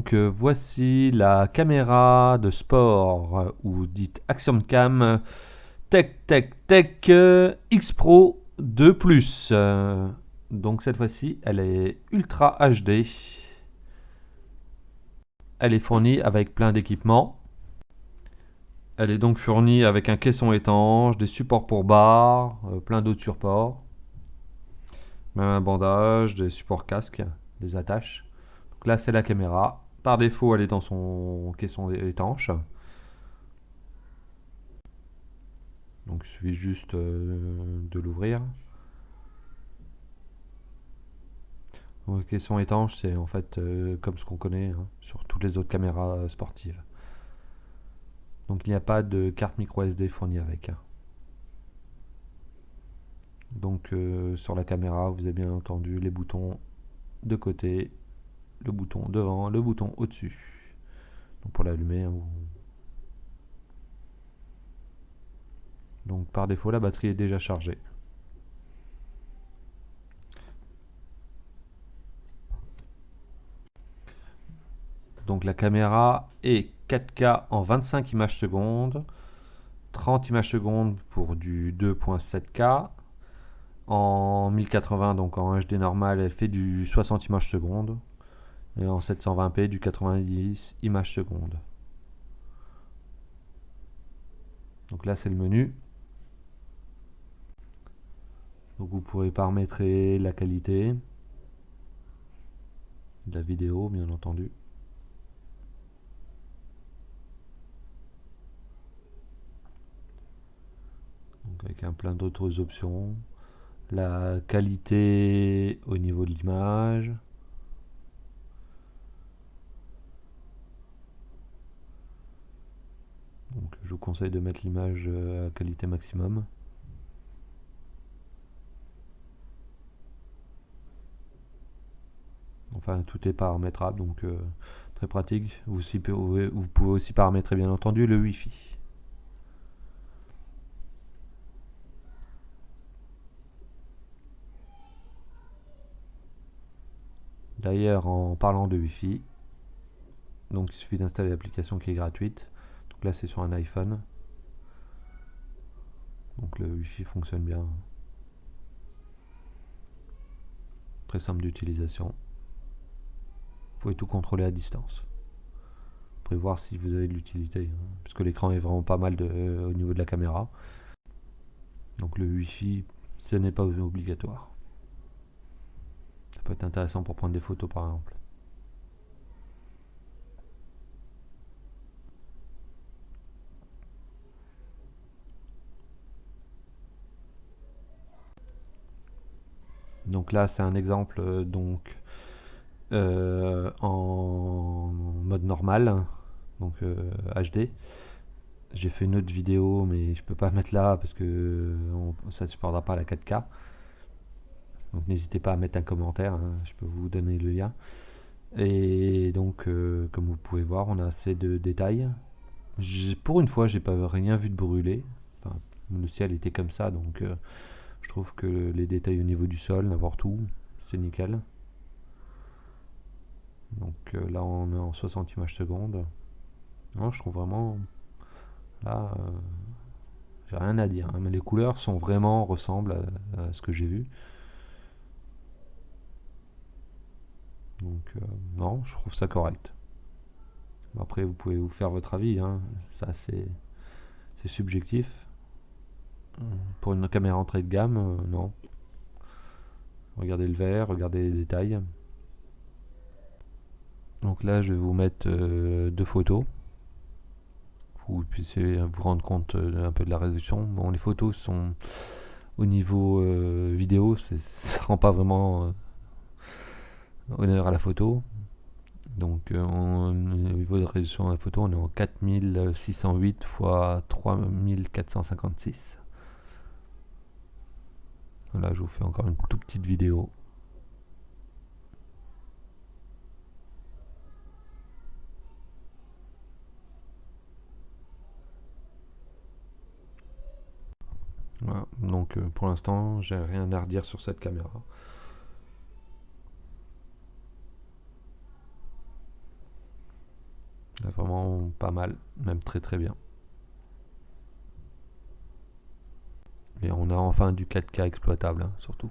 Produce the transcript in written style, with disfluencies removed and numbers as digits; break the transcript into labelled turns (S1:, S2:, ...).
S1: Donc voici la caméra de sport ou dite Action Cam Tech X Pro 2 Plus. Donc cette fois-ci elle est Ultra HD. Elle est fournie avec plein d'équipements. Elle est donc fournie avec un caisson étanche, des supports pour barres, plein d'autres supports. Même un bandage, des supports casque, des attaches. Donc là c'est la caméra. Par défaut elle est dans son caisson étanche. Donc il suffit juste de l'ouvrir. Donc, le caisson étanche c'est en fait comme ce qu'on connaît sur toutes les autres caméras sportives. Donc il n'y a pas de carte micro SD fournie avec. Donc sur la caméra vous avez bien entendu les boutons de côté, le bouton devant, le bouton au-dessus. Donc pour l'allumer. Donc par défaut la batterie est déjà chargée. Donc la caméra est 4K en 25 images secondes, 30 images secondes pour du 2.7K. En 1080, donc en HD normal, elle fait du 60 images secondes. Et en 720p, du 90 images secondes. Donc là, c'est le menu. Donc vous pourrez paramétrer la qualité de la vidéo, bien entendu. Donc avec un plein d'autres options. La qualité au niveau de l'image. Donc je vous conseille de mettre l'image à qualité maximum. Enfin, tout est paramétrable, donc très pratique. Vous pouvez aussi paramétrer bien entendu le Wi-Fi. D'ailleurs, en parlant de Wi-Fi, donc il suffit d'installer l'application qui est gratuite. Donc là, c'est sur un iPhone. Donc le Wi-Fi fonctionne bien. Très simple d'utilisation. Vous pouvez tout contrôler à distance. Vous pouvez voir si vous avez de l'utilité, puisque l'écran est vraiment pas mal au niveau de la caméra. Donc le Wi-Fi, ce n'est pas obligatoire. Ça peut être intéressant pour prendre des photos par exemple. Donc là, c'est un exemple en mode normal, donc HD. J'ai fait une autre vidéo, mais je peux pas mettre là parce que ça ne supportera pas la 4K. Donc n'hésitez pas à mettre un commentaire, je peux vous donner le lien. Et donc, comme vous pouvez voir, on a assez de détails. Pour une fois, j'ai pas rien vu de brûlé. Enfin, le ciel était comme ça, donc je trouve que les détails au niveau du sol, n'importe où, c'est nickel. Donc là, on est en 60 images secondes. Non, je trouve vraiment. Là, j'ai rien à dire, mais les couleurs sont vraiment ressemblent à ce que j'ai vu. Donc, non, je trouve ça correct. Après, vous pouvez vous faire votre avis, ça c'est subjectif. Pour une caméra entrée de gamme, non. Regardez le verre, regardez les détails. Donc là, je vais vous mettre deux photos. Vous puissiez vous rendre compte un peu de la résolution. Bon, les photos sont au niveau vidéo, ça rend pas vraiment honneur à la photo. Donc au niveau de résolution de la photo, on est en 4608 x 3456. Là, je vous fais encore une toute petite vidéo. Voilà. Donc pour l'instant, j'ai rien à redire sur cette caméra. C'est vraiment pas mal, même très très bien. Et on a enfin du 4K exploitable, hein, surtout.